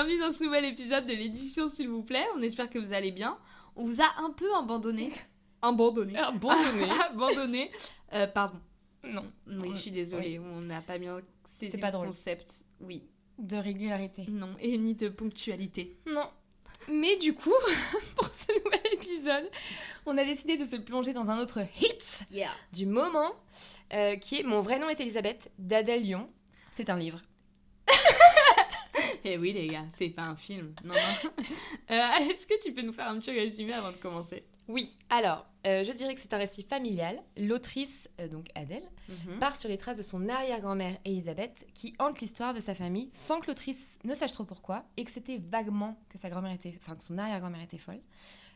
Bienvenue dans ce nouvel épisode de l'édition s'il vous plaît, on espère que vous allez bien. On vous a un peu abandonné. Abandonné. Pardon. Non. Oui, je suis désolée, on n'a pas bien saisi pas le drôle. concept. Oui. De régularité. Non, et ni de ponctualité. Non. Mais du coup, pour ce nouvel épisode, on a décidé de se plonger dans un autre hit du moment, qui est Mon vrai nom est Elisabeth, d'Adèle Lyon. C'est un livre. Eh oui les gars, c'est pas un film. Non. Est-ce que tu peux nous faire un petit résumé avant de commencer? Oui, alors, je dirais que c'est un récit familial. L'autrice, donc Adèle, part sur les traces de son arrière-grand-mère Elisabeth, qui hante l'histoire de sa famille sans que l'autrice ne sache trop pourquoi, et que c'était vaguement que sa grand-mère était, enfin que son arrière-grand-mère était folle,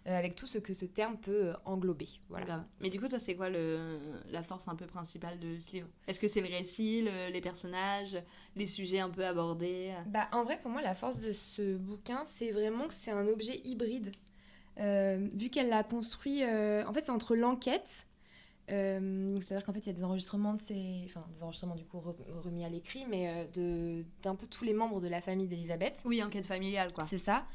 avec tout ce que ce terme peut englober. Voilà. Grave. Mais du coup, toi, c'est quoi la force un peu principale de ce livre? Est-ce que c'est le récit, les personnages, les sujets un peu abordés? Bah, en vrai, pour moi, la force de ce bouquin, c'est vraiment que c'est un objet hybride. Vu qu'elle l'a construit, en fait, c'est entre l'enquête, c'est-à-dire qu'en fait, il y a des enregistrements des enregistrements du coup remis à l'écrit, mais d'un peu tous les membres de la famille d'Elisabeth. Oui, enquête familiale, quoi. C'est ça.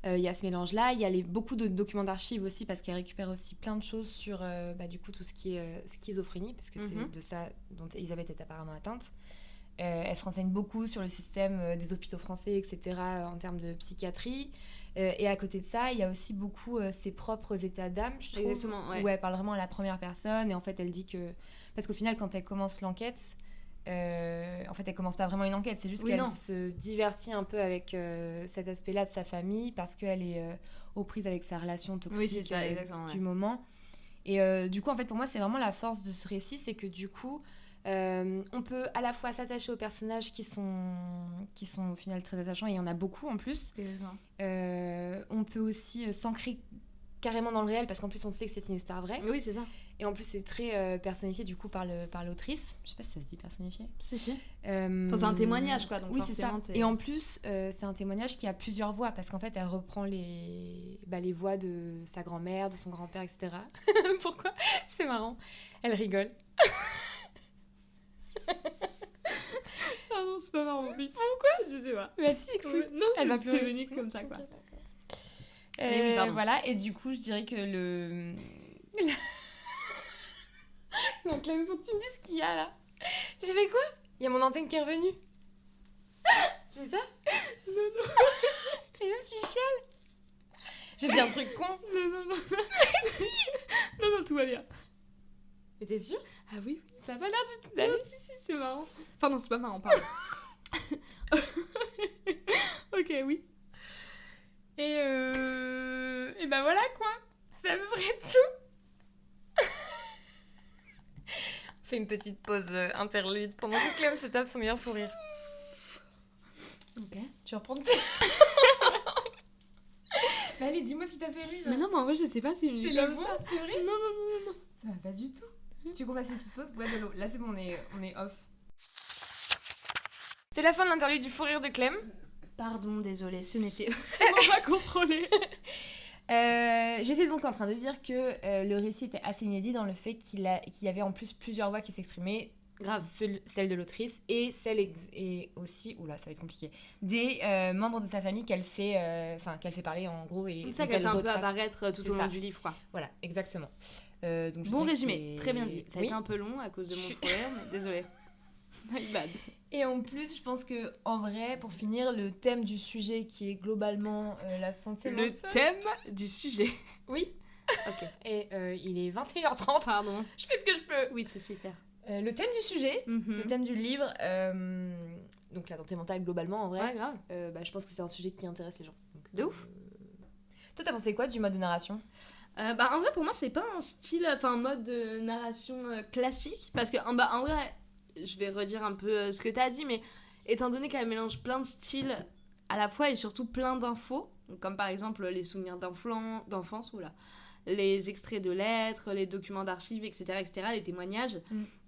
Il y a ce mélange-là. Il y a beaucoup de documents d'archives aussi, parce qu'elle récupère aussi plein de choses sur du coup, tout ce qui est schizophrénie, parce que c'est de ça dont Elisabeth est apparemment atteinte. Elle se renseigne beaucoup sur le système des hôpitaux français, etc., en termes de psychiatrie. Et à côté de ça, il y a aussi beaucoup ses propres états d'âme, je trouve. Exactement, ouais. Où elle parle vraiment à la première personne. Et en fait, elle dit que... Parce qu'au final, quand elle commence l'enquête, en fait, elle commence pas vraiment une enquête. C'est juste qu'elle se divertit un peu avec cet aspect-là de sa famille, parce qu'elle est aux prises avec sa relation toxique du moment. Et du coup, en fait, pour moi, c'est vraiment la force de ce récit, c'est que du coup... on peut à la fois s'attacher aux personnages qui sont au final très attachants, et il y en a beaucoup en plus. On peut aussi s'ancrer carrément dans le réel, parce qu'en plus on sait que c'est une histoire vraie. Oui, c'est ça. Et en plus c'est très personnifié du coup par l'autrice. Je sais pas si ça se dit personnifié. Si. C'est un témoignage, quoi. Donc oui, c'est ça. Et en plus c'est un témoignage qui a plusieurs voix, parce qu'en fait elle reprend les voix de sa grand-mère, de son grand-père, etc. Pourquoi? C'est marrant. Elle rigole. Ah non, c'est pas marrant en plus. Pourquoi? Je sais pas. Bah si, explique. Non, elle va pleurer. C'est unique comme ça, quoi. Mais oui, pardon. Voilà, et du coup, je dirais que Donc là, il faut que tu me dises ce qu'il y a là. J'ai fait quoi? Il y a mon antenne qui est revenue. C'est ça? Non. Et là, tu chiales. J'ai dit un truc con. Non. Non, tout va bien. Mais t'es sûre? Ah oui. Ça a pas l'air du tout d'aller. Si, c'est marrant. Enfin non, c'est pas marrant, pardon. Ok, oui. Et bah voilà quoi. C'est à peu près tout. On fait une petite pause interlude pendant que Clem se tape son meilleur fou rire. Ok. Tu reprends tes... Mais allez, dis-moi ce qui t'a fait rire. Mais non, mais en vrai, je sais pas si c'est la voix, c'est vrai? Non. Ça va pas du tout. Tu veux qu'on fasse une petite pause? Ouais, de l'eau. Là, c'est bon, on est off. C'est la fin de l'interlude du fou rire de Clem. Pardon, désolée, ce n'était vraiment pas contrôlé. J'étais donc en train de dire que le récit était assez inédit dans le fait qu'il y avait en plus plusieurs voix qui s'exprimaient. Grave. Celle de l'autrice et celle et aussi, oula, ça va être compliqué, des membres de sa famille qu'elle fait parler en gros. Et c'est ça qu'elle fait un peu apparaître tout au long du livre, quoi. Voilà, exactement. Donc bon résumé, très bien dit. Ça a été un peu long à cause de mon frère, mais désolée. My bad. Et en plus, je pense que en vrai, pour finir, le thème du sujet qui est globalement la santé mentale. Le thème du sujet. Oui. Ok. Et il est 21h30. Pardon. Je fais ce que je peux. Oui, c'est super. Le thème du sujet, le thème du livre, donc la santé mentale globalement en vrai. Ouais, grave. Je pense que c'est un sujet qui intéresse les gens. Donc, de ouf. Toi, t'as pensé quoi du mode de narration? En vrai, pour moi, c'est pas un mode de narration classique. Parce que, en vrai, je vais redire un peu ce que t'as dit, mais étant donné qu'elle mélange plein de styles à la fois et surtout plein d'infos, comme par exemple les souvenirs d'enfance, les extraits de lettres, les documents d'archives, etc., les témoignages.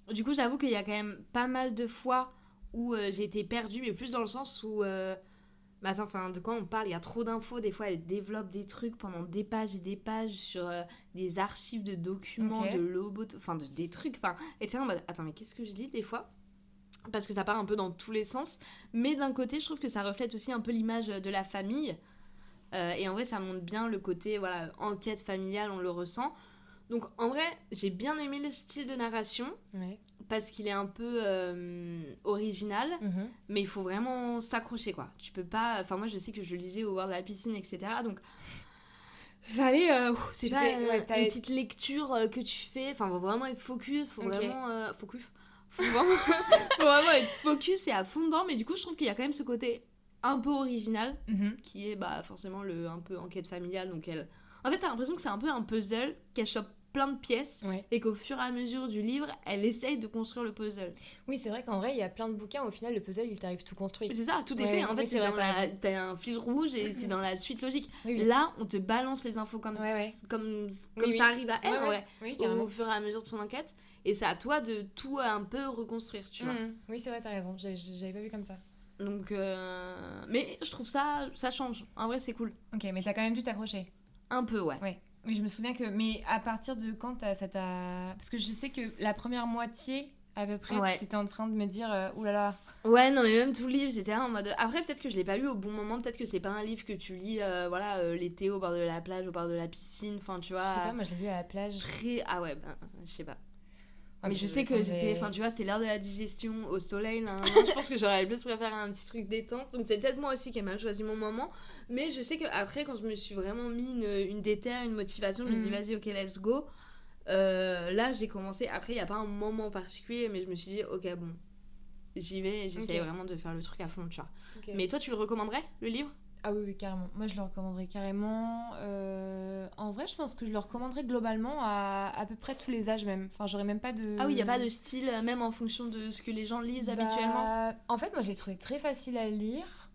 Du coup, j'avoue qu'il y a quand même pas mal de fois où j'ai été perdue, mais plus dans le sens où... de quoi on parle? Il y a trop d'infos. Des fois, elle développe des trucs pendant des pages et des pages sur des archives de documents, de lobotomies, des trucs. Et t'es en mode, attends, mais qu'est-ce que je dis des fois? parce que ça part un peu dans tous les sens. Mais d'un côté, je trouve que ça reflète aussi un peu l'image de la famille. Et en vrai, ça montre bien le côté enquête familiale, on le ressent. Donc en vrai, j'ai bien aimé le style de narration, parce qu'il est un peu original, mais il faut vraiment s'accrocher, quoi. Tu peux pas... Enfin, moi, je sais que je lisais au bord de la piscine, etc. Donc, fallait... c'est pas une petite lecture que tu fais. Enfin, faut vraiment être focus, faut vraiment être focus et à fond dedans. Mais du coup, je trouve qu'il y a quand même ce côté un peu original, qui est forcément un peu enquête familiale. Donc, en fait, t'as l'impression que c'est un peu un puzzle qu'elle chope plein de pièces et qu'au fur et à mesure du livre, elle essaye de construire le puzzle. Oui, c'est vrai qu'en vrai, il y a plein de bouquins, au final, le puzzle, il t'arrive tout construit. C'est ça, tout est fait. En fait, t'as un fil rouge et c'est dans la suite logique. Oui. Là, on te balance les infos comme ça arrive à elle, au fur et à mesure de son enquête. Et c'est à toi de tout un peu reconstruire, tu vois. Oui, c'est vrai, t'as raison. J'avais pas vu comme ça. Donc, mais je trouve ça change. En vrai, c'est cool. Ok, mais t'as quand même dû t'accrocher. Un peu, ouais. Oui, je me souviens que... Mais à partir de quand ça t'a... Parce que je sais que la première moitié, à peu près, t'étais en train de me dire... oulala. Ouais, non, mais même tout le livre, j'étais en mode... Après, peut-être que je l'ai pas lu au bon moment. Peut-être que c'est pas un livre que tu lis, l'été, au bord de la plage, au bord de la piscine. Enfin, tu vois... Je sais pas, moi, je l'ai lu à la plage. Ah ouais, je sais pas. Mais je sais que j'étais... Enfin, tu vois, c'était l'heure de la digestion, au soleil. Je pense que j'aurais plus préféré un petit truc détente. Donc, c'est peut-être moi aussi qui ai mal choisi mon moment. Mais je sais qu'après, quand je me suis vraiment mis une déterre, une motivation, je me suis dit, vas-y, ok, let's go. Là, j'ai commencé... Après, il n'y a pas un moment particulier, mais je me suis dit, ok, bon, j'y vais. J'essaye vraiment de faire le truc à fond, tu vois. Okay. Mais toi, tu le recommanderais, le livre ? Ah oui, carrément. Moi, je le recommanderais carrément. En vrai, je pense que je le recommanderais globalement à peu près tous les âges même. Enfin, j'aurais même pas de... Ah oui, il n'y a pas de style, même en fonction de ce que les gens lisent habituellement ? En fait, moi, je l'ai trouvé très facile à lire.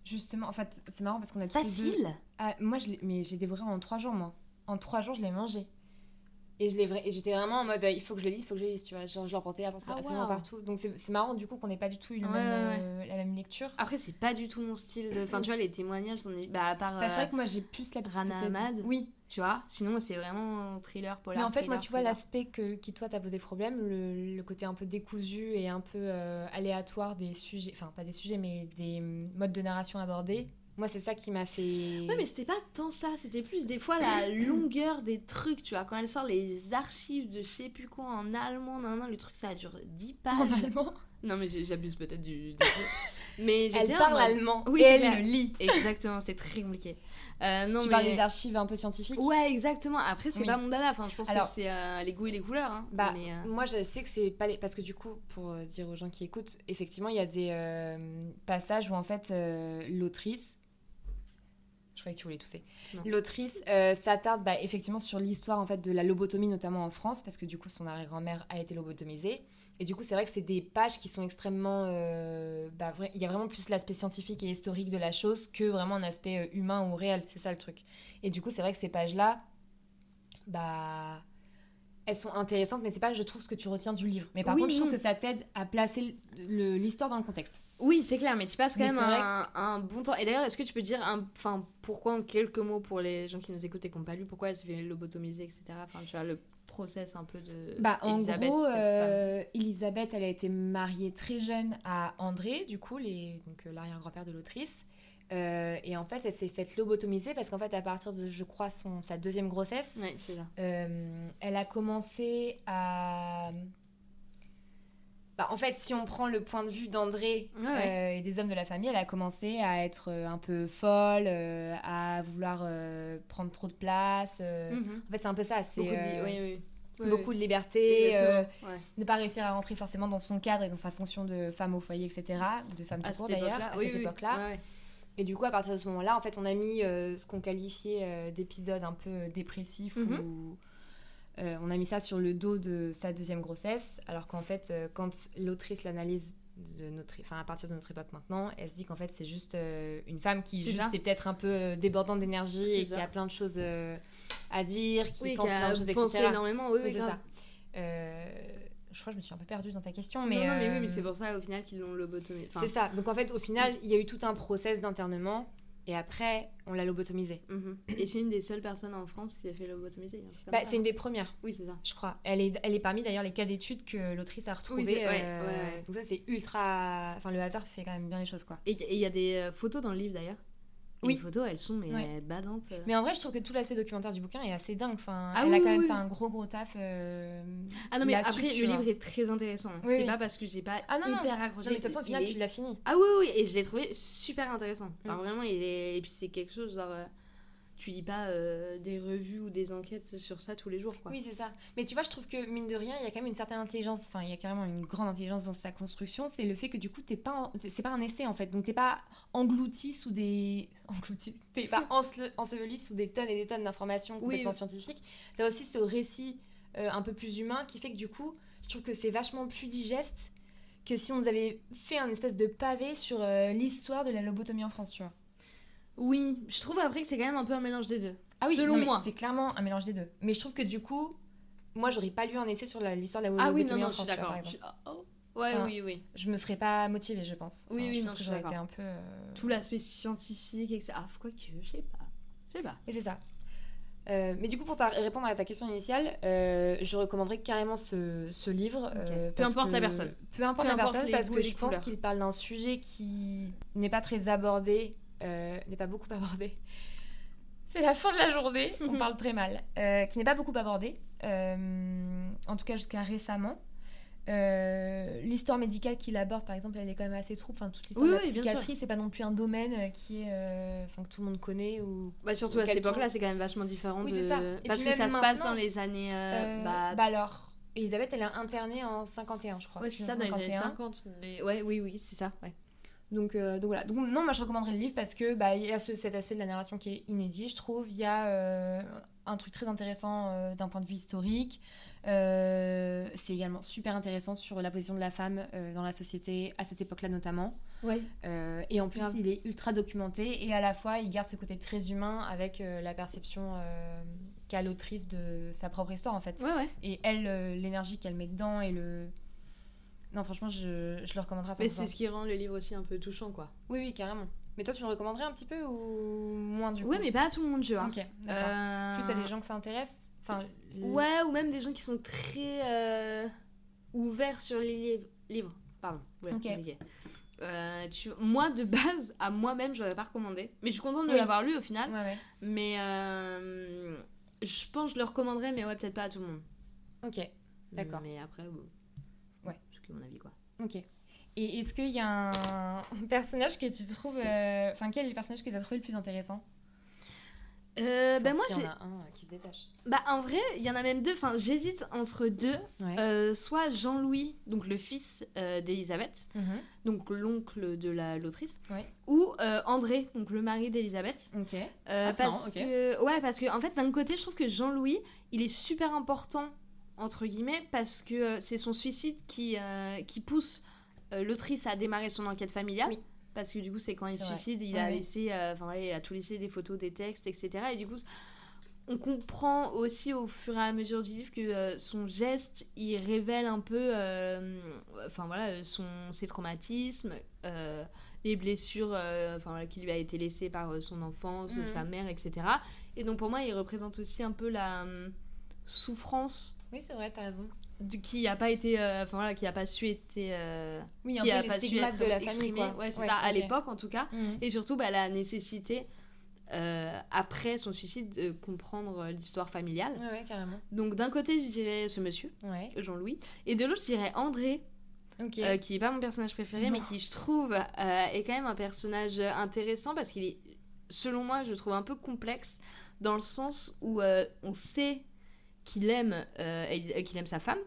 Justement, en fait, c'est marrant parce qu'on a tous facile. Moi, je l'ai dévoré en 3 jours, moi. En 3 jours, je l'ai mangé. Et j'étais vraiment en mode, il faut que je le lise, tu vois. Genre, je l'emportais absolument partout. Donc, c'est marrant, du coup, qu'on n'ait pas du tout eu la même lecture. Après, c'est pas du tout mon style. Enfin, tu vois, les témoignages, à part... c'est vrai que moi, j'ai plus l'habitude... Rana Ahmad. Oui. Tu vois, sinon, c'est vraiment thriller, polar. Mais en fait, moi, tu vois, l'aspect qui, toi, t'a posé problème, le côté un peu décousu et un peu aléatoire des sujets... Enfin, pas des sujets, mais des modes de narration abordés. Moi, c'est ça qui m'a fait... Ouais, mais c'était pas tant ça. C'était plus des fois la longueur des trucs, tu vois. Quand elle sort les archives de je sais plus quoi en allemand, le truc, ça dure 10 pages. En allemand ? Non, mais j'abuse peut-être du mais elle parle allemand. Oui, et elle le lit. Exactement, c'est très compliqué. Tu parles des archives un peu scientifiques ? Ouais, exactement. Après, c'est pas mon dada. Enfin, je pense que c'est les goûts et les couleurs. Hein. Moi, je sais que c'est pas parce que du coup, pour dire aux gens qui écoutent, effectivement, il y a des passages où en fait l'autrice... Je croyais que tu voulais tousser. Non. L'autrice s'attarde effectivement sur l'histoire en fait, de la lobotomie, notamment en France, parce que du coup, son arrière-grand-mère a été lobotomisée. Et du coup, c'est vrai que c'est des pages qui sont extrêmement... il y a vraiment plus l'aspect scientifique et historique de la chose que vraiment un aspect humain ou réel. C'est ça le truc. Et du coup, c'est vrai que ces pages-là, elles sont intéressantes, mais c'est pas, je trouve, ce que tu retiens du livre. Mais par contre, je trouve que ça t'aide à placer l'histoire dans le contexte. Oui, c'est clair, mais tu passes quand même un bon temps. Et d'ailleurs, est-ce que tu peux dire pourquoi, en quelques mots, pour les gens qui nous écoutent et qui n'ont pas lu, pourquoi elle s'est fait lobotomiser, etc. Enfin, tu vois, le process un peu de en gros, Elisabeth, elle a été mariée très jeune à André, du coup, donc l'arrière-grand-père de l'autrice. Et en fait, elle s'est faite lobotomiser parce qu'en fait, à partir de, je crois, sa deuxième grossesse, c'est ça. Elle a commencé à... en fait, si on prend le point de vue d'André et des hommes de la famille, elle a commencé à être un peu folle, à vouloir prendre trop de place. En fait, c'est un peu ça. C'est beaucoup de liberté, ne pas réussir à rentrer forcément dans son cadre et dans sa fonction de femme au foyer, etc. De femme tout court d'ailleurs, à cette époque-là. Ouais. Et du coup, à partir de ce moment-là, en fait, on a mis ce qu'on qualifiait d'épisode un peu dépressif où... on a mis ça sur le dos de sa deuxième grossesse, alors qu'en fait, quand l'autrice l'analyse à partir de notre époque maintenant, elle se dit qu'en fait, c'est juste une femme qui est peut-être un peu débordante d'énergie et qui a plein de choses à dire, qui pense plein de choses, etc. Énormément, c'est ça. Je crois que je me suis un peu perdue dans ta question, mais... Non, mais c'est pour ça, au final, qu'ils l'ont lobotomisée. C'est ça. Donc, en fait, au final, il y a eu tout un process d'internement et après, on l'a lobotomisée. Et c'est une des seules personnes en France qui s'est fait lobotomiser. C'est une des premières. Oui, c'est ça. Je crois. Elle est parmi d'ailleurs les cas d'études que l'autrice a retrouvés. Ouais. Donc ça, c'est ultra... Enfin, le hasard fait quand même bien les choses, quoi. Et il y a des photos dans le livre, d'ailleurs. Les photos, elles sont badantes. Mais en vrai, je trouve que tout l'aspect documentaire du bouquin est assez dingue. Enfin, elle a quand même fait un gros taf. Non, mais après, le livre est très intéressant. C'est pas parce que j'ai pas hyper accroché. Non, mais de toute façon, au final, tu l'as fini. Ah oui, et je l'ai trouvé super intéressant. Alors vraiment, et puis c'est quelque chose, genre... tu lis pas des revues ou des enquêtes sur ça tous les jours, quoi. Oui, c'est ça. Mais tu vois, je trouve que, mine de rien, il y a quand même une certaine intelligence, enfin, il y a carrément une grande intelligence dans sa construction, c'est le fait que, du coup, c'est pas un essai, en fait. Donc, t'es pas englouti sous des... T'es pas enseveli sous des tonnes et des tonnes d'informations complètement scientifiques. T'as aussi ce récit un peu plus humain qui fait que, du coup, je trouve que c'est vachement plus digeste que si on nous avait fait un espèce de pavé sur l'histoire de la lobotomie en France, tu vois. Oui, je trouve après que c'est quand même un peu un mélange des deux. Ah oui, selon moi. C'est clairement un mélange des deux. Mais je trouve que du coup, moi, j'aurais pas lu un essai sur l'histoire de la lobotomie en France, je suis d'accord. Oui. Je me serais pas motivée, je pense. Je pense que j'aurais été un peu... Tout l'aspect scientifique, etc. Quoi que, je sais pas. Et c'est ça. Mais du coup, pour répondre à ta question initiale, je recommanderais carrément ce livre. Peu importe la personne. Peu importe la personne, parce que je pense qu'il parle d'un sujet qui n'est pas très abordé, n'est pas beaucoup abordé. C'est la fin de la journée, on parle très mal. Qui n'est pas beaucoup abordé, en tout cas jusqu'à récemment. L'histoire médicale qu'il aborde, par exemple, elle est quand même assez trouble. Enfin, toute l'histoire de la psychiatrie, c'est pas non plus un domaine qui est, que tout le monde connaît. Surtout à cette époque-là, c'est quand même vachement différent. Oui, c'est ça. Parce que ça se passe dans les années... alors, Elisabeth, elle est internée en 51, je crois. Ouais, c'est ça, dans les années 50. Mais... oui, c'est ça, ouais. Donc voilà. Donc non, moi je recommanderais le livre parce que il y a cet aspect de la narration qui est inédit, je trouve. Il y a un truc très intéressant d'un point de vue historique. C'est également super intéressant sur la position de la femme dans la société à cette époque-là notamment. Ouais. Et en plus, il est ultra documenté et à la fois, il garde ce côté très humain avec la perception qu'a l'autrice de sa propre histoire en fait. Ouais. Et elle, l'énergie qu'elle met dedans et le... Non, franchement, je le recommanderais à 100%. Mais c'est ce qui rend le livre aussi un peu touchant, quoi. Oui, carrément. Mais toi, tu le recommanderais un petit peu ou moins du coup ? Ouais, mais pas à tout le monde, tu vois. Ok, d'accord. Plus à des gens que ça intéresse. Ouais, ou même des gens qui sont très ouverts sur les livres. Pardon. Ouais, compliqué. Moi, de base, à moi-même, je l'aurais pas recommandé. Mais je suis contente de l'avoir lu au final. Ouais. Mais je pense que je le recommanderais, mais ouais, peut-être pas à tout le monde. Ok, d'accord. Mais après, c'est mon avis, quoi. Ok. Et est-ce qu'il y a un personnage que tu trouves... quel est le personnage que tu as trouvé le plus intéressant ? Moi, s'il y en a un qui se détache. En vrai, il y en a même deux. Enfin, j'hésite entre deux. Ouais. Soit Jean-Louis, donc le fils d'Elisabeth, donc l'oncle de l'autrice, ou André, donc le mari d'Elisabeth. Ok. Parce que en fait, d'un côté, je trouve que Jean-Louis, il est super important entre guillemets parce que c'est son suicide qui pousse l'autrice à démarrer son enquête familiale. Oui. Parce que du coup, c'est quand il se suicide, il a laissé, il a tout laissé, des photos, des textes, etc. Et du coup, on comprend aussi au fur et à mesure du livre que son geste, il révèle un peu, ses traumatismes, les blessures, qui lui a été laissées par son enfance, sa mère, etc. Et donc pour moi, il représente aussi un peu la souffrance. Oui, c'est vrai, t'as raison. Qui a pas été qui a pas su être qui a pas su être de la exprimé famille, c'est ça à l'époque en tout cas et surtout la nécessité après son suicide de comprendre l'histoire familiale. Ouais, carrément. Donc d'un côté je dirais ce monsieur Jean-Louis et de l'autre je dirais André qui est pas mon personnage préféré mais qui je trouve est quand même un personnage intéressant parce qu'il est selon moi je trouve un peu complexe dans le sens où on sait qu'il aime sa femme,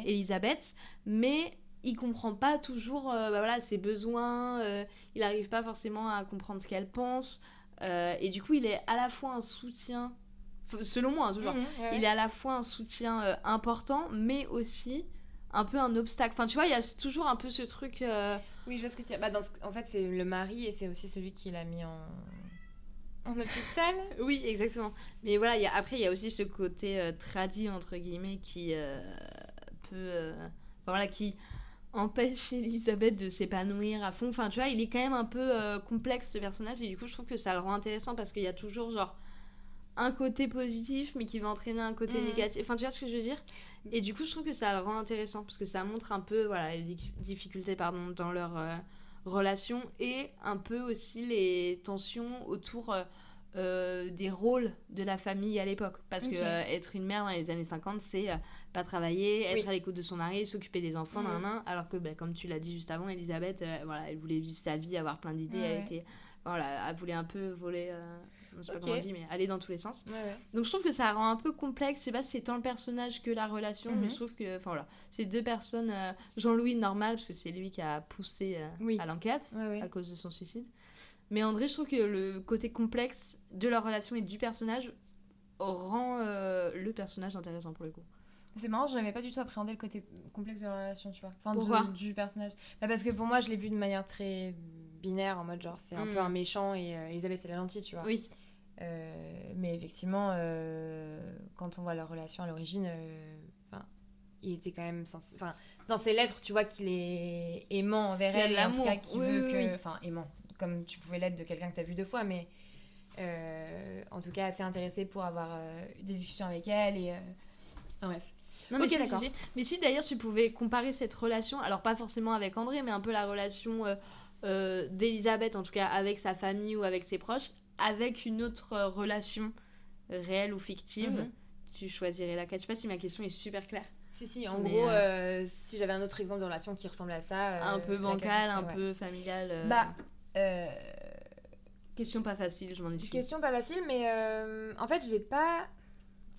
Elisabeth, mais il comprend pas toujours ses besoins, il arrive pas forcément à comprendre ce qu'elle pense, et du coup il est à la fois un soutien, selon moi, toujours, il est à la fois un soutien important, mais aussi un peu un obstacle. Enfin, tu vois, il y a toujours un peu ce truc... Oui, je vois ce que tu dis. En fait, c'est le mari et c'est aussi celui qui l'a mis en hôpital. Oui, exactement. Mais voilà, après, il y a aussi ce côté tradit, entre guillemets, qui peut... qui empêche Elisabeth de s'épanouir à fond. Enfin, tu vois, il est quand même un peu complexe, ce personnage, et du coup, je trouve que ça le rend intéressant parce qu'il y a toujours, genre, un côté positif, mais qui va entraîner un côté négatif. Enfin, tu vois ce que je veux dire ? Et du coup, je trouve que ça le rend intéressant parce que ça montre un peu, voilà, les difficultés, dans leur relation et un peu aussi les tensions autour des rôles de la famille à l'époque. Parce que être une mère dans les années 50, c'est pas travailler, être à l'écoute de son mari, s'occuper des enfants, alors que, comme tu l'as dit juste avant, Elisabeth, voilà, elle voulait vivre sa vie, avoir plein d'idées, elle était... Voilà, elle voulait un peu voler... je sais pas comment on dit, mais aller dans tous les sens. Donc je trouve que ça rend un peu complexe. Je sais pas si c'est tant le personnage que la relation, mais je trouve que, enfin voilà, c'est deux personnes. Jean-Louis, normal, parce que c'est lui qui a poussé à l'enquête à cause de son suicide. Mais André, je trouve que le côté complexe de leur relation et du personnage rend le personnage intéressant pour le coup. C'est marrant, je n'avais pas du tout appréhendé le côté complexe de la relation, tu vois. Enfin, pourquoi du personnage. Parce que pour moi, je l'ai vu de manière très binaire, en mode genre, c'est un peu un méchant et Elisabeth, c'est la gentille, tu vois. Oui. Mais effectivement, quand on voit leur relation à l'origine, il était quand même censé... Enfin, dans ses lettres, tu vois qu'il est aimant envers elle, et en tout cas qu'il veut que... Enfin, aimant, comme tu pouvais l'être de quelqu'un que tu as vu 2 fois, mais en tout cas assez intéressé pour avoir des discussions avec elle et... Enfin, bref. Non, mais d'accord. Mais si d'ailleurs tu pouvais comparer cette relation, alors pas forcément avec André, mais un peu la relation d'Elisabeth, en tout cas avec sa famille ou avec ses proches, avec une autre relation réelle ou fictive, tu choisirais laquelle ? Je sais pas si ma question est super claire. Si, en gros, si j'avais un autre exemple de relation qui ressemblait à ça... un peu bancal, un peu familial... Question pas facile, je m'en excuse. Question pas facile, mais en fait, j'ai pas...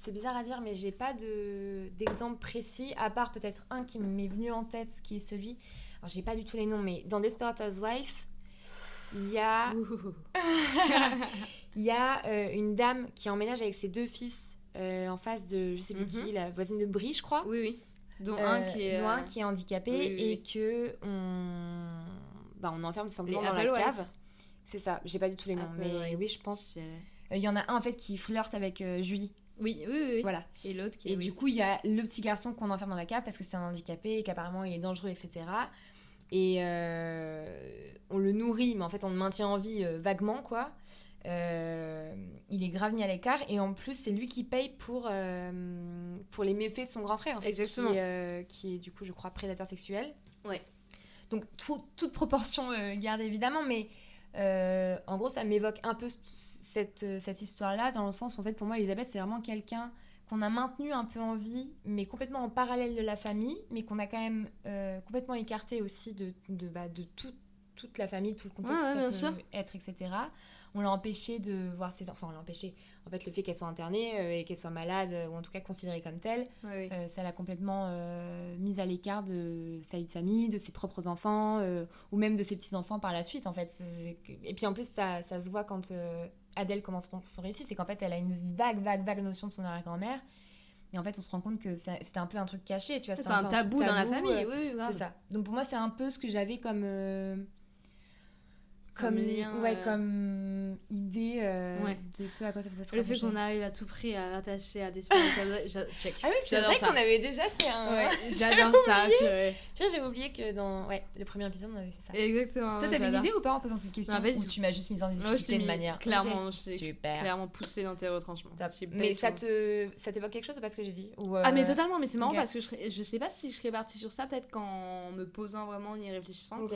C'est bizarre à dire, mais j'ai pas d'exemple précis, à part peut-être un qui m'est venu en tête, qui est celui... Alors, j'ai pas du tout les noms, mais dans Desperate Housewives, il y a... il y a une dame qui emménage avec ses 2 fils en face de, je sais plus qui, la voisine de Brie, je crois. Oui. Dont un qui est handicapé et que on enferme tout simplement dans la cave. C'est ça, j'ai pas du tout les noms, mais oui, je pense... Il y en a un, en fait, qui flirte avec Julie. Oui. Voilà. Et l'autre qui est... Et du coup, il y a le petit garçon qu'on enferme dans la cave parce que c'est un handicapé et qu'apparemment il est dangereux, etc. Et on le nourrit, mais en fait, on le maintient en vie vaguement, quoi. Il est grave mis à l'écart et en plus, c'est lui qui paye pour les méfaits de son grand frère. En fait, exactement. Qui est, du coup, je crois, prédateur sexuel. Ouais. Donc, toute proportion gardée, évidemment, mais en gros, ça m'évoque un peu cette histoire-là, dans le sens où, en fait, pour moi, Elisabeth, c'est vraiment quelqu'un qu'on a maintenu un peu en vie, mais complètement en parallèle de la famille, mais qu'on a quand même complètement écarté aussi de toute la famille, tout le contexte ça peut être, etc. On l'a empêché de voir ses enfants. Enfin, on l'a empêché. En fait, le fait qu'elle soit internée et qu'elle soit malade, ou en tout cas considérée comme telle, ça l'a complètement mise à l'écart de sa vie de famille, de ses propres enfants, ou même de ses petits-enfants par la suite, en fait. Et puis, en plus, ça se voit quand Adèle commence son récit, c'est qu'en fait, elle a une vague notion de son arrière-grand-mère. Et en fait, on se rend compte que c'était un peu un truc caché, tu vois. C'est un tabou dans la famille, oui, grave. C'est ça. Donc, pour moi, c'est un peu ce que j'avais comme idée de ce à quoi ça pouvait se rapprocher. Le fait qu'on arrive à tout prix à rattacher à Desperate Housewives, check. Ah oui, c'est vrai qu'on avait déjà fait un... Ouais, j'adore ça. Tu vois, j'avais oublié que dans le premier épisode, on avait fait ça. Exactement. Toi, t'avais une idée ou pas en posant cette question, ou tu m'as juste mise en difficulté de manière... Clairement, clairement poussée dans tes retranchements. Mais ça t'évoque quelque chose ou pas ce que j'ai dit Ah mais totalement, mais c'est marrant parce que je sais pas si je serais partie sur ça, peut-être qu'en me posant vraiment, en y réfléchissant.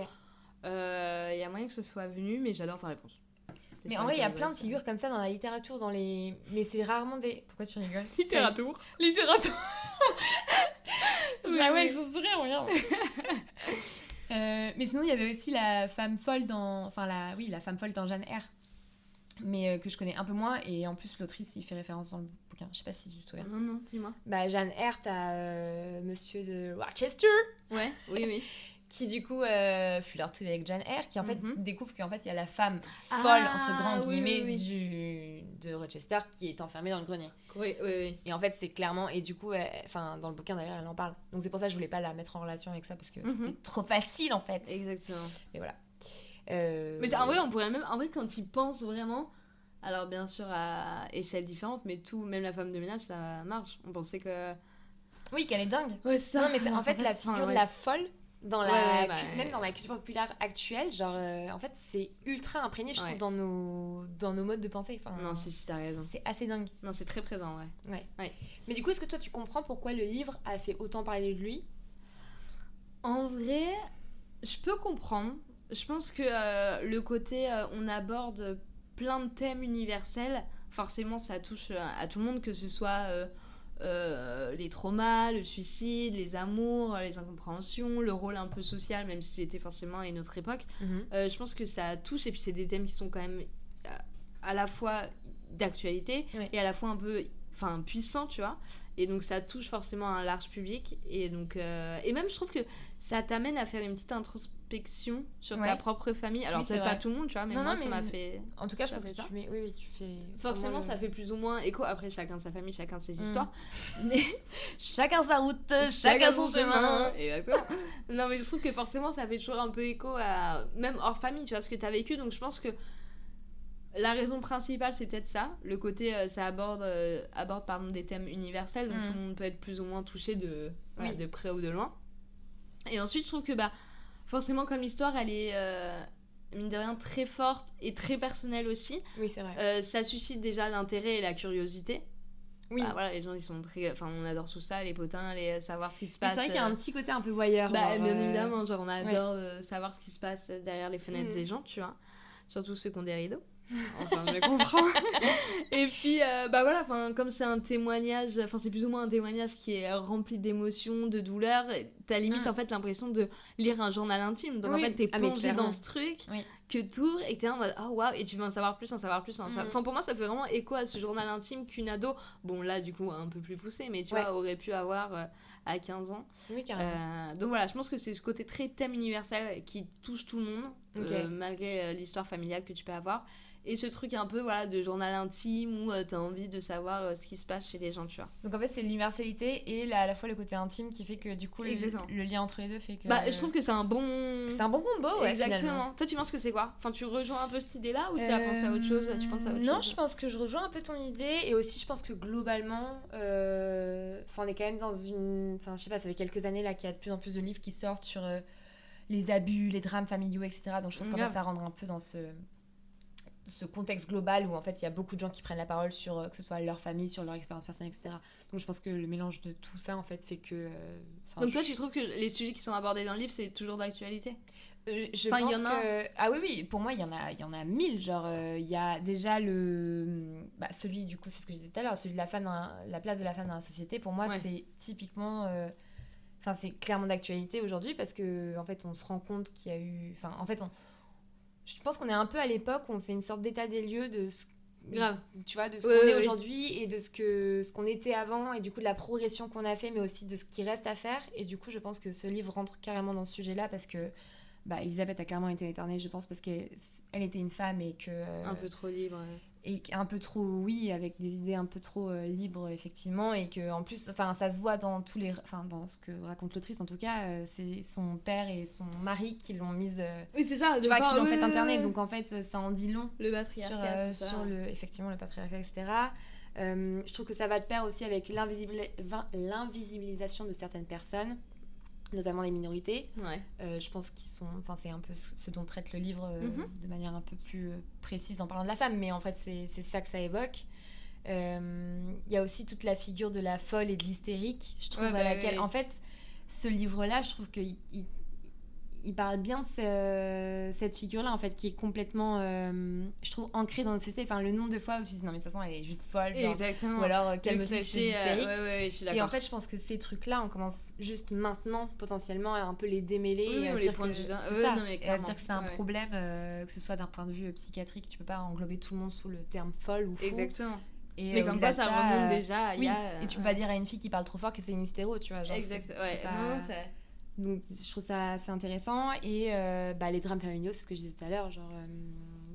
Il y a moyen que ce soit venu, mais j'adore ta réponse. Mais en vrai, il y a plein de figures comme ça dans la littérature, mais c'est rarement des... Pourquoi tu rigoles ? Littérature. Je la vois avec son sourire, regarde. Mais sinon, il y avait aussi la femme folle dans... Enfin, la femme folle dans Jane Eyre. Mais que je connais un peu moins, et en plus, l'autrice, il fait référence dans le bouquin. Je sais pas si tu te souviens. Non, dis-moi. Jane Eyre, t'as Monsieur de Rochester. Ouais, oui. Qui du coup flirte avec Jane Eyre, qui en fait découvre qu'en fait il y a la femme folle entre grands guillemets de Rochester qui est enfermée dans le grenier. Oui. Et en fait c'est clairement, et du coup dans le bouquin d'ailleurs elle en parle. Donc c'est pour ça que je voulais pas la mettre en relation avec ça parce que c'était trop facile en fait. Exactement. Et voilà. Mais en vrai on pourrait même, quand ils pensent vraiment, alors bien sûr à échelle différente, mais même la femme de ménage ça marche. On pensait que qu'elle est dingue. Ouais ça. Non mais en fait la figure de la folle. même dans la culture populaire actuelle, genre, en fait, c'est ultra imprégné, je trouve, dans nos modes de pensée. Enfin, non, si, t'as raison. C'est assez dingue. Non, c'est très présent, ouais. Mais du coup, est-ce que toi, tu comprends pourquoi le livre a fait autant parler de lui ? En vrai, je peux comprendre. Je pense que le côté, on aborde plein de thèmes universels, forcément, ça touche à tout le monde, que ce soit... les traumas, le suicide, les amours, les incompréhensions, le rôle un peu social, même si c'était forcément à une autre époque. Je pense que ça touche, et puis c'est des thèmes qui sont quand même à la fois d'actualité et à la fois un peu puissants, tu vois. Et donc ça touche forcément un large public. Et donc et même je trouve que ça t'amène à faire une petite introspection sur ta propre famille. Alors peut-être pas tout le monde, tu vois, mais moi ça m'a fait... En tout cas, je pense que tu fais... Forcément, ça fait plus ou moins écho. Après, chacun sa famille, chacun ses histoires. Mais chacun sa route, chacun son chemin. Exactement. Non, mais je trouve que forcément, ça fait toujours un peu écho à... Même hors famille, tu vois, ce que t'as vécu. Donc je pense que la raison principale, c'est peut-être ça. Le côté, ça aborde pardon, des thèmes universels. Donc tout le monde peut être plus ou moins touché de près ou de loin. Et ensuite, je trouve que forcément, comme l'histoire, elle est... mine de rien, très forte et très personnelle aussi. Oui, c'est vrai. Ça suscite déjà l'intérêt et la curiosité. Oui. Voilà, les gens, ils sont très... Enfin, on adore tout ça, les potins, savoir ce qui se passe. C'est vrai qu'il y a un petit côté un peu voyeur. Bien évidemment, genre on adore savoir ce qui se passe derrière les fenêtres des gens, tu vois. Surtout ceux qui ont des rideaux. Enfin, je comprends. Et puis, voilà, comme c'est un témoignage, c'est plus ou moins un témoignage qui est rempli d'émotions, de douleurs, t'as limite en fait l'impression de lire un journal intime. Donc en fait, t'es plongé dans ce truc que t'ouvres et t'es en mode oh waouh, et tu veux en savoir plus. Enfin, pour moi, ça fait vraiment écho à ce journal intime qu'une ado, bon là du coup un peu plus poussé, mais tu vois, aurait pu avoir à 15 ans. Oui, carrément. Donc voilà, je pense que c'est ce côté très thème universel qui touche tout le monde, malgré l'histoire familiale que tu peux avoir. Et ce truc un peu de journal intime où t'as envie de savoir ce qui se passe chez les gens, tu vois. Donc en fait, c'est l'universalité et à la fois le côté intime qui fait que du coup, le lien entre les deux fait que... je trouve que c'est un bon... C'est un bon combo, ouais, exactement. Finalement. Toi, tu penses que c'est quoi ? Enfin, tu rejoins un peu cette idée-là ou tu as pensé à autre chose ? Tu penses à autre non, chose ? je pense que je rejoins un peu ton idée et aussi je pense que globalement, on est quand même dans une... Enfin, je sais pas, ça fait quelques années là qu'il y a de plus en plus de livres qui sortent sur les abus, les drames familiaux, etc. Donc je pense qu'en fait, ça rentre un peu dans ce contexte global où en fait il y a beaucoup de gens qui prennent la parole sur que ce soit leur famille, sur leur expérience personnelle, etc. Donc je pense que le mélange de tout ça en fait fait que... Donc toi tu trouves que les sujets qui sont abordés dans le livre c'est toujours d'actualité ? Je pense y en que... Ah oui, pour moi il y en a 1000, genre il y a déjà celui du coup c'est ce que je disais tout à l'heure, celui de la place de la femme dans la société, pour moi c'est typiquement... c'est clairement d'actualité aujourd'hui parce que en fait on se rend compte qu'il y a eu... Je pense qu'on est un peu à l'époque où on fait une sorte d'état des lieux de ce tu vois, de ce qu'on est aujourd'hui et de ce qu'on était avant et du coup de la progression qu'on a fait mais aussi de ce qui reste à faire. Et du coup je pense que ce livre rentre carrément dans ce sujet-là parce que Elisabeth a clairement été éternée, je pense, parce qu'elle était une femme et que... un peu trop libre. Et un peu trop, avec des idées un peu trop libres, effectivement, et qu'en plus, ça se voit dans dans ce que raconte l'autrice, en tout cas, c'est son père et son mari qui l'ont mise... oui, c'est ça. Tu vois, qui l'ont fait interner, donc en fait, ça en dit long. Le patriarcat, sur effectivement, le patriarcat, etc. Je trouve que ça va de pair aussi avec l'invisibilisation de certaines personnes, notamment les minorités. Je pense qu'ils sont... c'est un peu ce dont traite le livre de manière un peu plus précise en parlant de la femme, mais en fait, c'est ça que ça évoque. Il y a aussi toute la figure de la folle et de l'hystérique, je trouve, à laquelle... En fait, ce livre-là, je trouve qu'il parle bien de cette figure-là, en fait, qui est complètement, je trouve, ancrée dans notre société. Le nombre de fois où tu te dis, non, mais de toute façon, elle est juste folle. Genre, exactement. Ou alors, calme-toi, je suis d'accord. Et en fait, je pense que ces trucs-là, on commence juste maintenant, potentiellement, à un peu les démêler. Oui, et on les pointe du doigt. Et à dire que c'est un problème, que ce soit d'un point de vue psychiatrique, tu peux pas englober tout le monde sous le terme folle ou fou. Exactement. Et mais comme quoi, ça remonte déjà. Et tu peux pas dire à une fille qui parle trop fort que c'est une hystéro, tu vois. Genre, exactement. Non, c'est vrai. Donc je trouve ça assez intéressant et les drames familiaux, c'est ce que je disais tout à l'heure, genre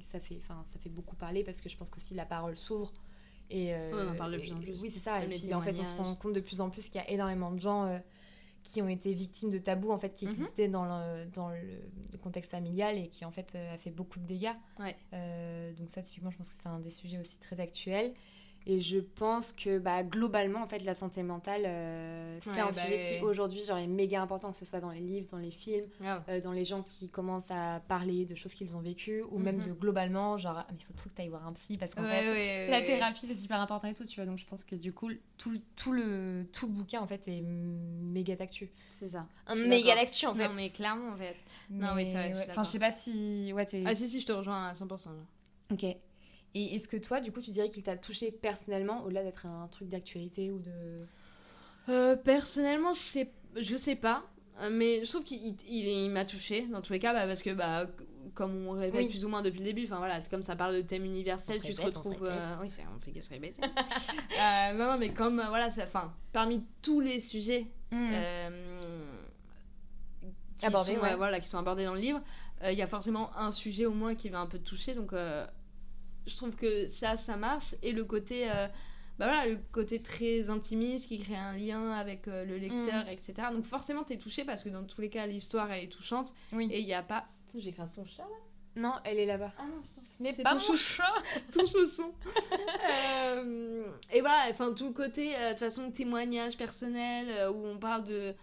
ça fait beaucoup parler parce que je pense qu'aussi la parole s'ouvre et on en parle de plus en plus. Oui, c'est ça. Et puis en fait on se rend compte de plus en plus qu'il y a énormément de gens qui ont été victimes de tabous en fait qui existaient dans le contexte familial et qui en fait a fait beaucoup de dégâts. Donc ça typiquement je pense que c'est un des sujets aussi très actuels. Et je pense que globalement, en fait, la santé mentale, c'est un sujet qui aujourd'hui genre, est méga important, que ce soit dans les livres, dans les films, dans les gens qui commencent à parler de choses qu'ils ont vécues, ou même de globalement, genre, il faut trop que tu ailles voir un psy, parce qu'en fait, la thérapie, c'est super important et tout, tu vois. Donc je pense que du coup, tout le bouquin, en fait, est méga d'actu. C'est ça. Un méga d'actu, en fait. Non, mais clairement, en fait. Non, mais c'est vrai, enfin, je sais pas si... Ah si, je te rejoins à 100%. Là. Ok. Et est-ce que toi, du coup, tu dirais qu'il t'a touché personnellement, au-delà d'être un truc d'actualité ou de... Personnellement, je sais pas. Mais je trouve qu'il m'a touché dans tous les cas, parce que comme on répète plus ou moins depuis le début, enfin voilà, c'est comme ça parle de thèmes universels, tu te retrouves. Oui, on fait que se répète. Non, mais comme voilà, parmi tous les sujets qui sont abordés dans le livre, il y a forcément un sujet au moins qui va un peu te toucher, donc je trouve que ça marche. Et le côté le côté très intimiste qui crée un lien avec le lecteur, etc. Donc forcément t'es touché parce que dans tous les cas l'histoire elle est touchante. Et il y a pas... J'écrase ton chat là? Non, elle est là-bas. Ah non, putain. Ce n'est pas mon chat. Ton chausson. Et voilà, enfin tout le côté de toute façon témoignage personnel où on parle de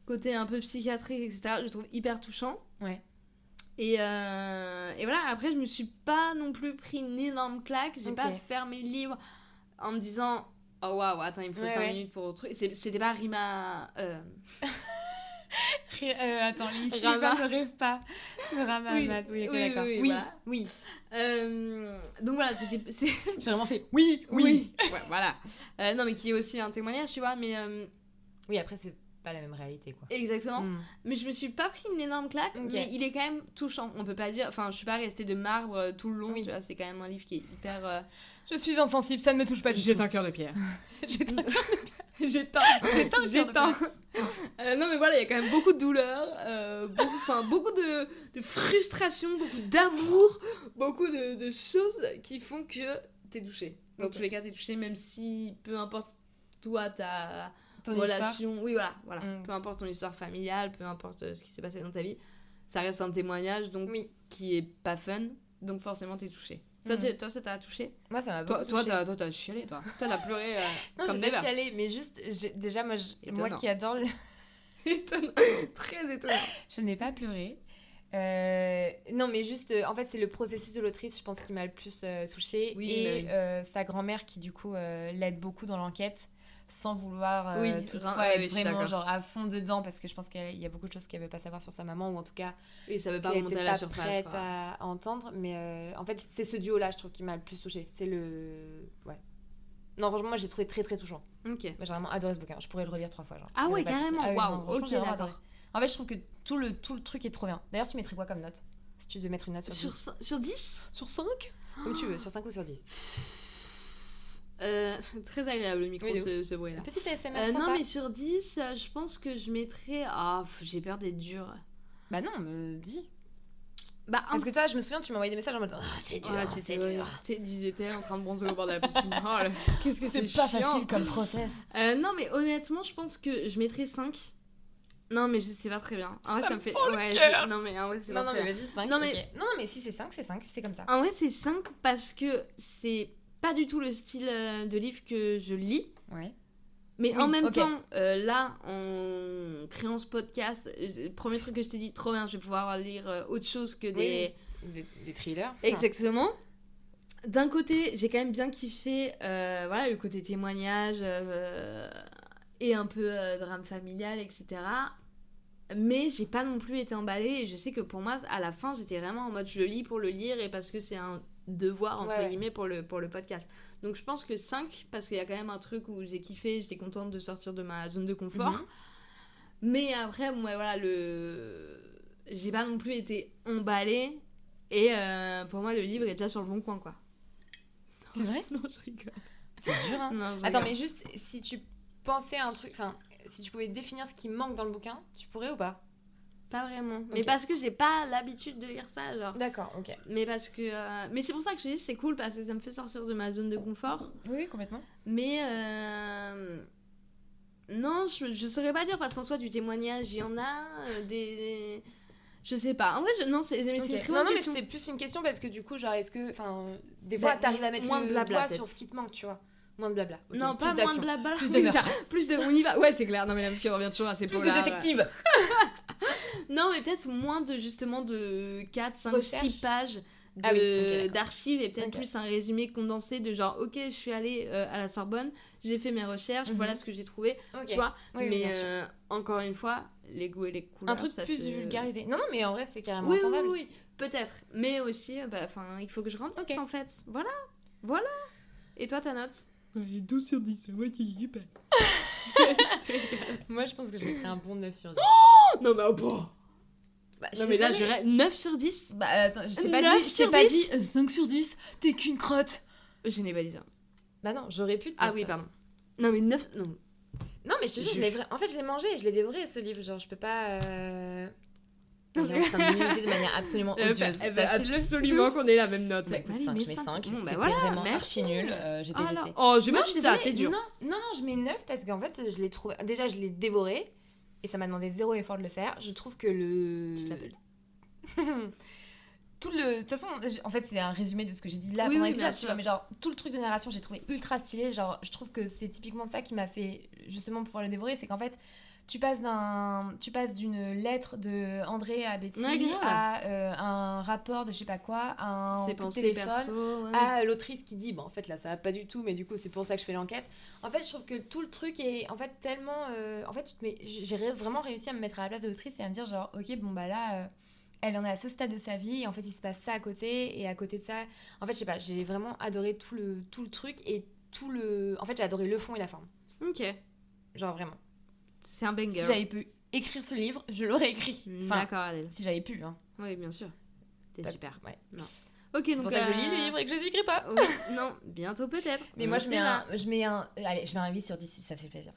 côté un peu psychiatrique, etc. Je trouve hyper touchant. Ouais. Et voilà, après je me suis pas non plus pris une énorme claque. J'ai pas fermé le livre en me disant oh waouh, attends, il me faut 5 minutes pour autre truc. C'était pas Rima. Attends, ici les femmes ne rêvent pas. Rama, oui, d'accord. Oui. Donc voilà, j'ai vraiment fait oui. Ouais, voilà. Non, mais qui est aussi un témoignage, tu vois, mais. Oui, après, c'est pas la même réalité, quoi. Exactement. Mais je me suis pas pris une énorme claque, mais il est quand même touchant. On peut pas dire. Enfin, je suis pas restée de marbre tout le long, tu vois, c'est quand même un livre qui est hyper. Je suis insensible, ça ne me touche pas du tout. J'ai un cœur de pierre. J'éteins. Non mais voilà, il y a quand même beaucoup de douleur, beaucoup de frustration, beaucoup d'amour, beaucoup de choses qui font que t'es touché. Dans tous les cas, t'es touché, même si peu importe toi, ton relation... Histoire. Oui, voilà. Peu importe ton histoire familiale, peu importe ce qui s'est passé dans ta vie, ça reste un témoignage donc qui est pas fun, donc forcément t'es touché. Toi, ça t'a touché? Moi, ça m'a beaucoup touché. Toi, t'as chialé, toi. Toi, t'as pleuré non, comme j'ai pas chialé, mais juste, déjà, moi qui adore le... Étonnant. Très étonnant. Je n'ai pas pleuré. Non, mais juste, en fait, c'est le processus de l'autrice, je pense, qui m'a le plus touchée. Sa grand-mère qui, du coup, l'aide beaucoup dans l'enquête, sans vouloir toutefois être vraiment genre à fond dedans, parce que je pense qu'il y a beaucoup de choses qu'elle veut pas savoir sur sa maman, ou en tout cas ça veut pas remonter à la surface, prête à entendre. Mais en fait, c'est ce duo là, je trouve, qui m'a le plus touchée. C'est le non, franchement, moi j'ai trouvé très très touchant. Moi j'ai vraiment adoré ce bouquin, je pourrais le relire 3 fois, genre. Ah ouais, carrément. Waouh. Ok, d'accord. En fait, je trouve que tout le truc est trop bien. D'ailleurs, tu mettrais quoi comme note si tu devais mettre une note sur 10? Sur 5? Comme tu veux, sur 5 ou sur 10. Très agréable le micro, ce bruit là. Petite ASMR sympa. Non mais sur 10, je pense que je mettrais... j'ai peur d'être dure. Bah non, me dis. Parce que toi, je me souviens, tu m'as envoyé des messages en mode c'est dur, c'est dur. Disait-elle en train de bronzer au bord de la piscine. Qu'est-ce que c'est pas chiant. facile comme process. Non mais honnêtement, je pense que je mettrais 5. Non mais je sais pas très bien. En vrai, ça me fait... Non mais en vrai, c'est pas très bien. Vas-y, 5. Non mais si c'est 5, c'est comme ça. En vrai, c'est 5 parce que c'est pas du tout le style de livre que je lis. Ouais. Mais en même temps, là, en créant ce podcast, le premier truc que je t'ai dit, trop bien, je vais pouvoir lire autre chose que des thrillers. Exactement. D'un côté, j'ai quand même bien kiffé le côté témoignage et un peu drame familial, etc. Mais j'ai pas non plus été emballée, et je sais que pour moi, à la fin, j'étais vraiment en mode je le lis pour le lire et parce que c'est un devoir, entre guillemets, pour le podcast. Donc je pense que 5, parce qu'il y a quand même un truc où j'ai kiffé, j'étais contente de sortir de ma zone de confort. Mais après, j'ai pas non plus été emballée, et pour moi, le livre est déjà sur le bon coin, quoi. C'est vrai? Non, je rigole. C'est dur, hein. Non, attends, mais juste, si tu pensais à un truc, enfin, si tu pouvais définir ce qui manque dans le bouquin, tu pourrais ou pas? Pas vraiment. Mais parce que j'ai pas l'habitude de lire ça, genre. D'accord, ok. Mais parce que... Mais c'est pour ça que je dis c'est cool, parce que ça me fait sortir de ma zone de confort. Oui, complètement. Mais... Non, je saurais pas dire, parce qu'en soi, du témoignage, il y en a. Je sais pas. En vrai, non, c'est une très bonne question. Non, mais c'était plus une question parce que du coup, genre, est-ce que. Enfin, des fois, t'arrives à mettre moins de blabla doigt sur ce qui te manque, tu vois. Moins de blabla. Okay. Non, pas moins de blabla. Plus de meurtre. Plus de. On y va. Ouais, c'est clair. Non, mais la meuf qui revient toujours à ses plus polards. De détective. Non, mais peut-être moins de justement de 4, 5, Recherche. 6 pages d'archives et peut-être plus un résumé condensé de genre, ok, je suis allée à la Sorbonne, j'ai fait mes recherches, voilà ce que j'ai trouvé, tu vois. Mais encore une fois, les goûts et les couleurs. Un truc plus vulgarisé. Non, mais en vrai, c'est carrément entendable. Oui, peut-être. Mais aussi, il faut que je grandisse en fait. Voilà. Et toi, ta note? 12 sur 10, moi qui dis pas. Moi, je pense que je mettrais un bon 9 sur 10. Non, mais bon. Non, mais là, j'aurais 9 sur 10. Bah, attends, je t'ai pas dit 5 sur 10, t'es qu'une crotte. Je n'ai pas dit ça. Bah non, j'aurais pu te dire Ah oui, pardon. Non, mais 9... Non, mais je te jure, en fait, je l'ai mangé, je l'ai dévoré, ce livre. Genre, je peux pas... Elle est en train de m'imiter de manière absolument odieuse. Elle veut absolument qu'on ait la même note. Bah, écoute, 5, je mets 5. Bon, c'était vraiment archi nul. J'ai détesté. Oh, je mets ça, t'es dur. Non, je mets 9 parce qu'en fait, je l'ai trouvé... Déjà, je l'ai dévoré. Et ça m'a demandé 0 effort de le faire. Je trouve que tout le... De toute façon, en fait, c'est un résumé de ce que j'ai dit là pendant l'épisode, tu vois, mais genre, tout le truc de narration, j'ai trouvé ultra stylé. Genre, je trouve que c'est typiquement ça qui m'a fait justement pouvoir le dévorer. C'est qu'en fait, tu passes d'une lettre de André à Betty à un rapport de je sais pas quoi, à un coup de téléphone, à l'autrice qui dit, en fait, là, ça va pas du tout, mais du coup, c'est pour ça que je fais l'enquête. En fait, je trouve que tout le truc est, en fait, tellement... en fait, j'ai vraiment réussi à me mettre à la place de l'autrice et à me dire, genre, ok, bon, bah là... elle en est à ce stade de sa vie et en fait il se passe ça à côté et à côté de ça en fait je sais pas, j'ai vraiment adoré tout le truc et en fait j'ai adoré le fond et la forme. Ok, genre vraiment c'est un banger. Si j'avais pu écrire ce livre je l'aurais écrit. D'accord, Adèle. Si j'avais pu oui bien sûr, t'es super. Non. Ok, c'est donc pour ça que je lis le livre et que je les écris pas. Non, bientôt peut-être. Mais moi je mets un 8 sur 10 si ça te fait plaisir.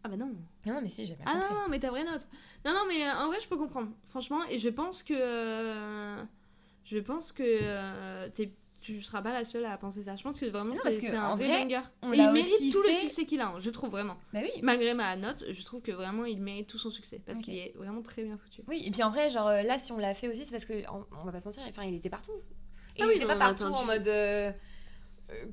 Ah bah non. Non, mais si, j'ai bien compris. Non, mais ta vraie note. Non, mais en vrai, je peux comprendre. Franchement, et je pense que tu seras pas la seule à penser ça. Je pense que vraiment, c'est un vrai banger. Et il mérite tout le succès qu'il a, je trouve, vraiment. Bah oui. Malgré ma note, je trouve que vraiment, il mérite tout son succès. Parce qu'il est vraiment très bien foutu. Oui, et puis en vrai, genre là, si on l'a fait aussi, c'est parce que, on va pas se mentir, enfin, il était partout. Et il était pas partout en mode...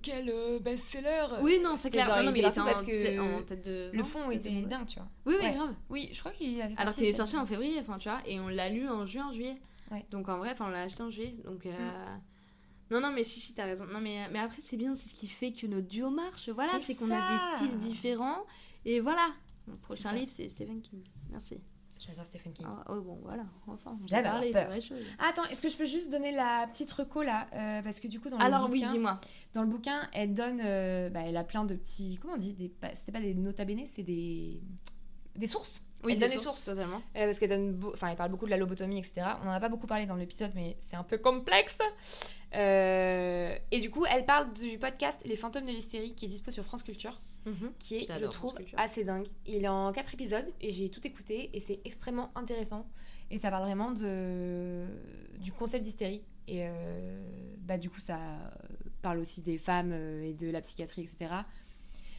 quel best-seller. Oui, non, c'est clair. Genre, non, mais il était parce que en tête de... Le fond était dingue, tu vois. Oui, grave. Oui, je crois qu'il avait... Alors qu'il est sorti en février, enfin, tu vois, et on l'a lu en juillet. Ouais. Donc, en vrai, on l'a acheté en juillet. Donc, non, mais si, t'as raison. Non, mais après, c'est bien, c'est ce qui fait que nos duos marchent. Voilà, c'est qu'on a des styles différents. Et voilà. Mon prochain livre, c'est Stephen King. Merci. J'adore Stephen King. Bon, voilà. Enfin, j'adore. Parler de vraies choses. Attends, est-ce que je peux juste donner la petite reco là parce que du coup, dans le bouquin... oui, dis-moi. Dans le bouquin, elle donne... elle a plein de petits... Comment on dit c'est pas des nota bene, c'est des sources. Oui, elle des donne sources, totalement. Parce qu'elle donne... elle parle beaucoup de la lobotomie, etc. On en a pas beaucoup parlé dans l'épisode, mais c'est un peu complexe. Et du coup, elle parle du podcast Les Fantômes de l'Hystérie qui est dispo sur France Culture. Qui est, je trouve, assez dingue. Il est en 4 épisodes et j'ai tout écouté et c'est extrêmement intéressant. Et ça parle vraiment du concept d'hystérie. Et du coup, ça parle aussi des femmes et de la psychiatrie, etc.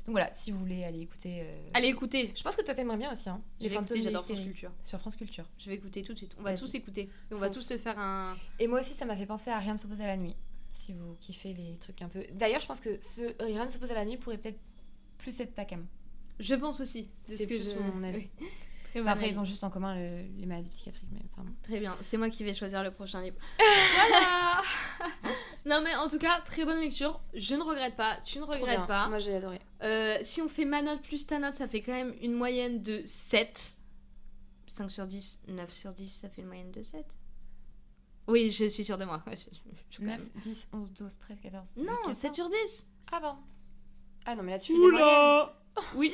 Donc voilà, si vous voulez aller écouter... Allez écouter. Je pense que toi t'aimerais bien aussi. Hein, Les Fantômes de l'Hystérie. Sur France Culture. Je vais écouter tout de suite. On va tous écouter. Et on va tous se faire un... Et moi aussi, ça m'a fait penser à Rien ne s'oppose à la nuit. Si vous kiffez les trucs un peu... D'ailleurs, je pense que Rien ne s'oppose à la nuit pourrait peut-être plus être ta cam. Je pense aussi. C'est plus mon avis. Après, ils ont juste en commun les maladies psychiatriques. Mais enfin... Très bien. C'est moi qui vais choisir le prochain livre. Voilà. Non, mais en tout cas, très bonne lecture. Je ne regrette pas. Tu ne regrettes pas. Moi, j'ai adoré. Si on fait ma note plus ta note, ça fait quand même une moyenne de 7. 5 sur 10, 9 sur 10, ça fait une moyenne de 7. Oui, je suis sûre de moi. 9, 10, 11, 12, 13, 14... Non, 14. 7 sur 10. Ah bon. Ah non, mais là, tu fais des moyennes. Oui.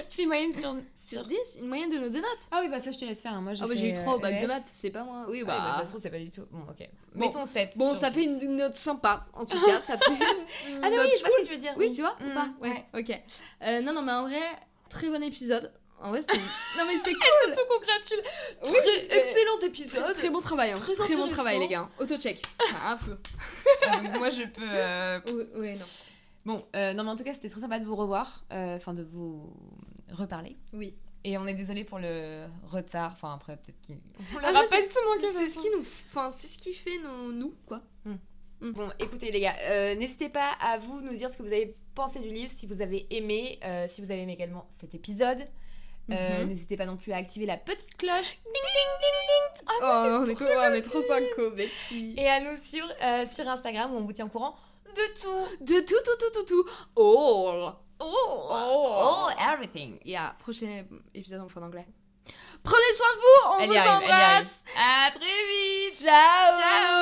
Tu fais une moyenne sur 10, une moyenne de nos deux notes. Ah oui, bah ça, je te laisse faire. Hein. Moi, j'ai eu 3 au bac de maths, c'est pas moi. Oui, bah ça se trouve, c'est pas du tout. Bon, ok. Bon. Mettons 7. Bon, ça fait une note sympa, en tout cas. Ça fait ah, mais oui, je vois ce que tu veux dire. Oui, tu vois ou pas? Ouais, ok. Non, mais en vrai, très bon épisode. En vrai, c'était... Non, mais c'était cool. Elle s'autocongratule. Excellent épisode. Très bon travail. Très bon travail, les gars. Auto-check. Un fou. Moi, je peux... Oui, non. Bon, non, mais en tout cas, c'était très sympa de vous revoir. Enfin, de vous reparler. Oui. Et on est désolé pour le retard. Enfin, après, peut-être qu'on le Ah, rappelle c'est- souvent que C'est ce qui nous... Enfin, c'est ce qui fait nous, quoi. Bon, écoutez les gars, n'hésitez pas à vous nous dire ce que vous avez pensé du livre, si vous avez aimé, si vous avez aimé également cet épisode. N'hésitez pas non plus à activer la petite cloche. Ding, ding, ding, ding. Oh, on est trop synco, bestie. Et à nous sur Instagram où on vous tient au courant de tout. De tout. All. All, everything. Yeah, prochain épisode en anglais. Prenez soin de vous, on Elle vous y arrive, elle y arrive. embrasse. À très vite. Ciao. Ciao.